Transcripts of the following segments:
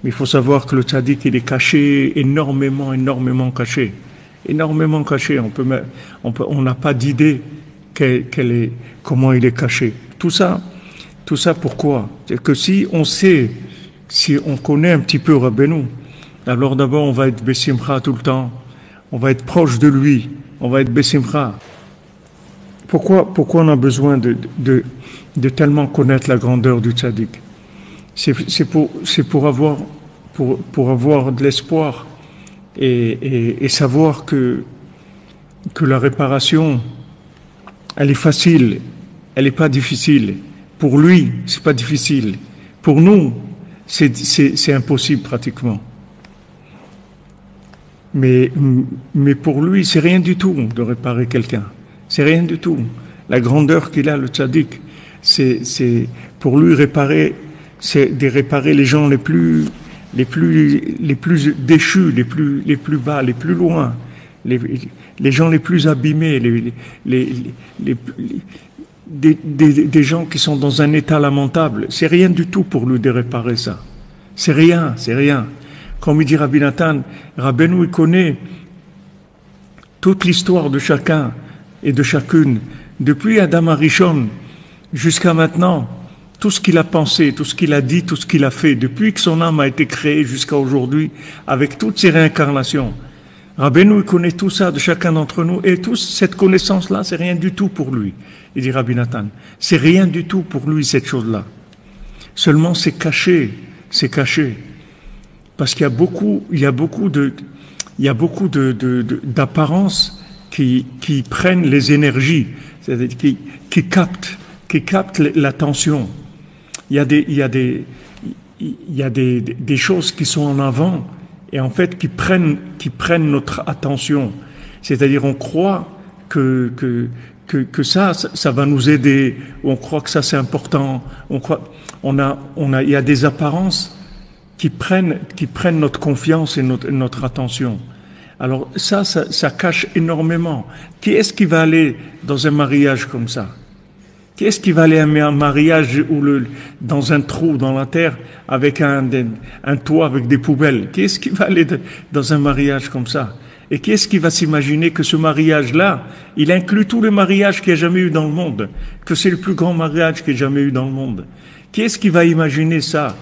Mais il faut savoir que le tzaddik, il est caché, énormément caché. Énormément caché. On n'a pas d'idée comment il est caché. Tout ça pourquoi? C'est que si on connaît un petit peu Rabbeinu, alors d'abord on va être Bessimcha tout le temps. On va être proche de lui. On va être Bessimcha. Pourquoi on a besoin de tellement connaître la grandeur du tzaddik? C'est pour avoir de l'espoir et savoir que la réparation, elle est facile, elle n'est pas difficile. Pour lui, c'est pas difficile. Pour nous, c'est impossible pratiquement. Mais pour lui, c'est rien du tout de réparer quelqu'un. C'est rien du tout. La grandeur qu'il a, le tzaddik, c'est pour lui c'est de réparer les gens les plus déchus, les plus bas, les plus loin, les gens les plus abîmés, des gens qui sont dans un état lamentable. C'est rien du tout pour lui de réparer ça. C'est rien. Comme il dit Rabbi Nathan, Rabbeinu, il connaît toute l'histoire de chacun et de chacune, depuis Adam Arishon jusqu'à maintenant, tout ce qu'il a pensé, tout ce qu'il a dit, tout ce qu'il a fait, depuis que son âme a été créée jusqu'à aujourd'hui, avec toutes ses réincarnations. Rabbeinu, il connaît tout ça de chacun d'entre nous, et toute cette connaissance-là, c'est rien du tout pour lui, il dit Rabbi Nathan. C'est rien du tout pour lui, cette chose-là. Seulement, c'est caché. Parce qu'il y a beaucoup d'apparences qui prennent les énergies, c'est-à-dire qui captent l'attention. Il y a des choses qui sont en avant et en fait qui prennent notre attention. C'est-à-dire on croit que ça va nous aider, on croit que ça c'est important, il y a des apparences qui prennent notre confiance et notre attention. Alors ça cache énormément. Qui est-ce qui va aller dans un mariage comme ça? Qui est-ce qui va aller à un mariage dans un trou dans la terre avec un toit avec des poubelles? Qui est-ce qui va aller dans un mariage comme ça? Et qui est-ce qui va s'imaginer que ce mariage-là, il inclut tous les mariages qu'il y a jamais eu dans le monde, que c'est le plus grand mariage qu'il y a jamais eu dans le monde? Qui est-ce qui va imaginer ça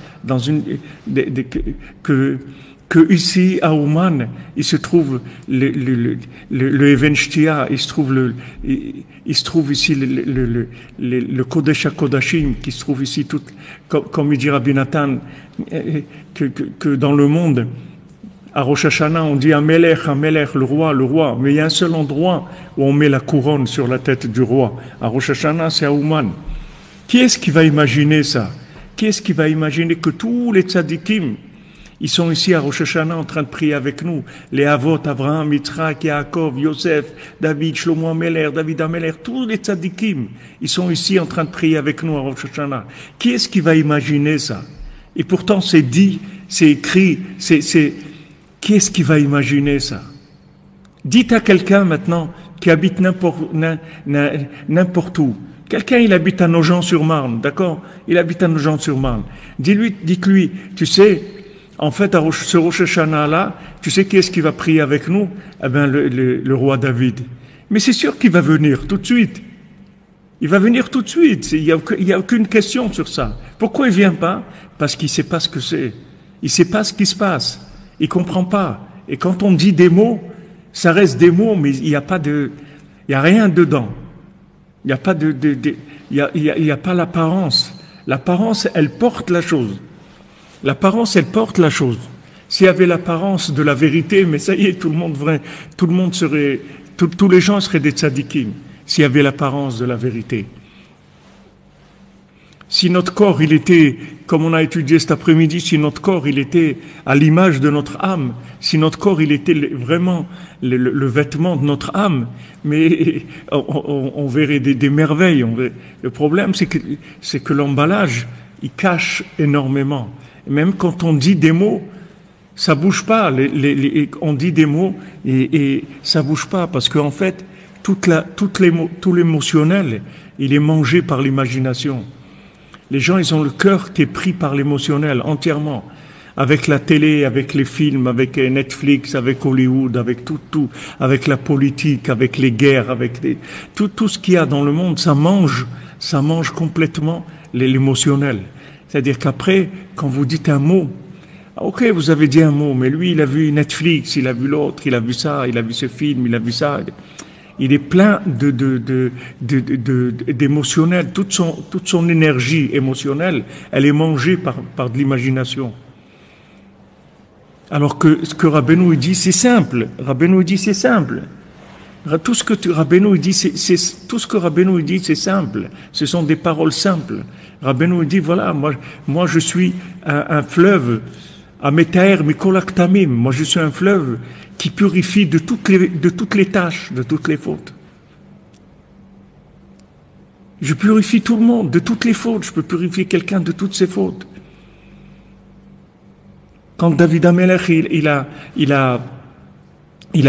que ici à Ouman, il se trouve le Even Shtia, il se trouve ici le Kodesh HaKodashim, qui se trouve ici tout, comme il dit Rabbi Nathan, que dans le monde, à Rosh Hashanah, on dit Amelech, le roi, mais il y a un seul endroit où on met la couronne sur la tête du roi. À Rosh Hashanah, c'est à Ouman. Qui est-ce qui va imaginer ça? Qui est-ce qui va imaginer que tous les tzadikim, ils sont ici à Rosh Hashanah en train de prier avec nous? Les Avot, Abraham, Yitzhak, Yaakov, Yosef, David, Shlomo Ameler, David Ameler, tous les tzadikim, ils sont ici en train de prier avec nous à Rosh Hashanah. Qui est-ce qui va imaginer ça? Et pourtant c'est dit, c'est écrit, qui est-ce qui va imaginer ça? Dites à quelqu'un maintenant qui habite n'importe où. Quelqu'un, il habite à Nogent-sur-Marne, d'accord? Il habite à Nogent-sur-Marne. Dites-lui, tu sais, en fait, ce Rosh Hashanah-là, tu sais qui est-ce qui va prier avec nous? Eh bien, le roi David. Mais c'est sûr qu'il va venir tout de suite. Il va venir tout de suite. Il y a aucune question sur ça. Pourquoi il vient pas? Parce qu'il sait pas ce que c'est. Il sait pas ce qui se passe. Il comprend pas. Et quand on dit des mots, ça reste des mots, mais il y a rien dedans. Il n'y a pas l'apparence. L'apparence, elle porte la chose. S'il y avait l'apparence de la vérité, mais ça y est, tous les gens seraient des tzadikim. S'il y avait l'apparence de la vérité. Si notre corps, il était, comme on a étudié cet après-midi, si notre corps, il était à l'image de notre âme, si notre corps, il était vraiment le vêtement de notre âme, mais on verrait des merveilles. Le problème, c'est que l'emballage, il cache énormément. Et même quand on dit des mots, ça bouge pas. On dit des mots et ça bouge pas, parce qu'en fait, tout l'émotionnel, il est mangé par l'imagination. Les gens, ils ont le cœur qui est pris par l'émotionnel entièrement. avec la télé, avec les films, avec Netflix, avec Hollywood, avec tout, avec la politique, avec les guerres, avec tout ce qu'il y a dans le monde, ça mange complètement l'émotionnel. C'est-à-dire qu'après, quand vous dites un mot, ok, vous avez dit un mot, mais lui, il a vu Netflix, il a vu l'autre, il a vu ça, il a vu ce film, il a vu ça. Il est plein d'émotionnel. Toute son énergie émotionnelle, elle est mangée par de l'imagination. Alors que ce que Rabbeinu dit, c'est simple. Rabbeinu dit, c'est simple. Tout ce que Rabbeinu dit, tout ce que Rabbeinu dit, c'est simple. Ce sont des paroles simples. Rabbeinu dit, voilà, moi je suis un fleuve, Ametaer Mikol Aktamim. Moi je suis un fleuve qui purifie de toutes les tâches, de toutes les fautes. Je purifie tout le monde de toutes les fautes. Je peux purifier quelqu'un de toutes ses fautes. Quand David Amelech, il a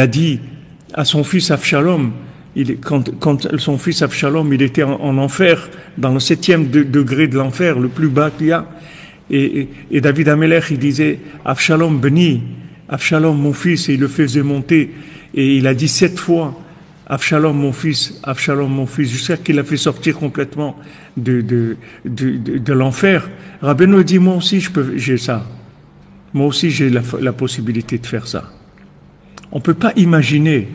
dit à son fils Avshalom, quand son fils Avshalom, il était en enfer, dans le 7e degré de l'enfer, le plus bas qu'il y a, et David Amelech, il disait Avshalom béni, Avshalom mon fils, et il le faisait monter, et il a dit 7 fois Avshalom mon fils, jusqu'à qu'il l'a fait sortir complètement de l'enfer. Rabbeinu dit, moi aussi j'ai ça. Moi aussi j'ai la possibilité de faire ça. On ne peut pas imaginer.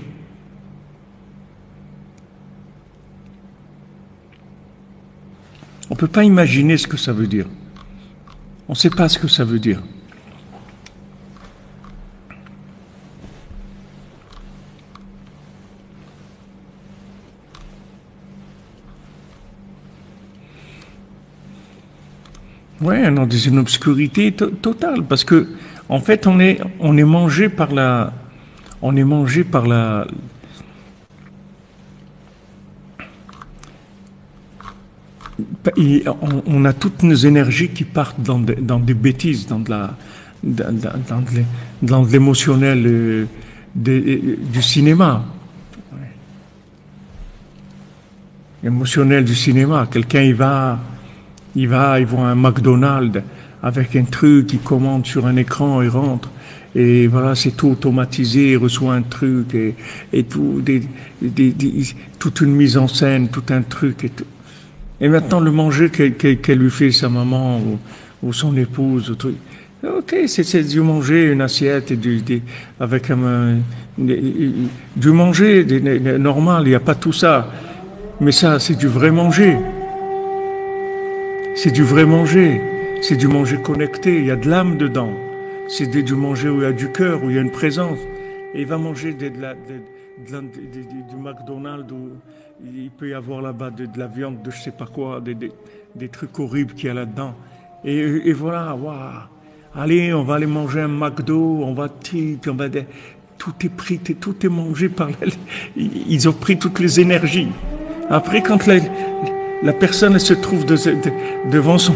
On ne peut pas imaginer ce que ça veut dire. On ne sait pas ce que ça veut dire. Ouais, dans une obscurité totale, parce que en fait, on est mangé par la, on a toutes nos énergies qui partent dans des bêtises, dans de l'émotionnel du cinéma. Émotionnel du cinéma. Quelqu'un, il voit un McDonald's avec un truc, il commande sur un écran, il rentre, et voilà, c'est tout automatisé, il reçoit un truc, et tout, toute une mise en scène, tout un truc, et tout. Et maintenant, le manger qu'elle lui fait sa maman ou son épouse, ok, c'est du manger, une assiette, avec du manger normal, il n'y a pas tout ça. Mais ça, c'est du vrai manger. C'est du vrai manger. C'est du manger connecté. Il y a de l'âme dedans. C'est du manger où il y a du cœur, où il y a une présence. Et il va manger du McDonald's où il peut y avoir là-bas de la viande, de je sais pas quoi, des trucs horribles qu'il y a là-dedans. Et voilà, waouh. Allez, on va aller manger un McDo, tout est pris, tout est mangé par ils ont pris toutes les énergies. Après, quand la personne elle se trouve devant son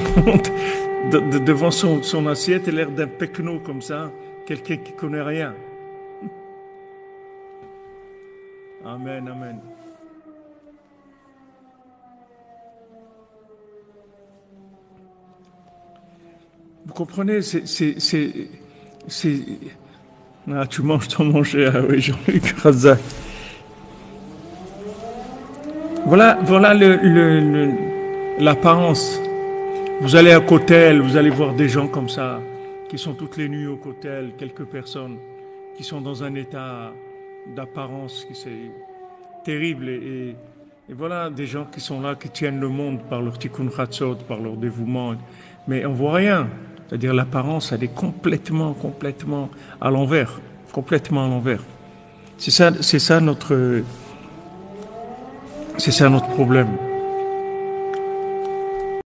devant son assiette, elle a l'air d'un pecno comme ça, quelqu'un qui connaît rien. Amen, amen. Vous comprenez, ah, tu manges ton manger, ah oui, Jean-Luc Razak. Voilà l'apparence. Vous allez à Cotel, vous allez voir des gens comme ça, qui sont toutes les nuits au Cotel, quelques personnes, qui sont dans un état d'apparence qui c'est terrible. Et voilà, des gens qui sont là, qui tiennent le monde par leur tikkun chatzot, par leur dévouement. Mais on voit rien. C'est-à-dire l'apparence, elle est complètement à l'envers. Complètement à l'envers. C'est ça notre problème.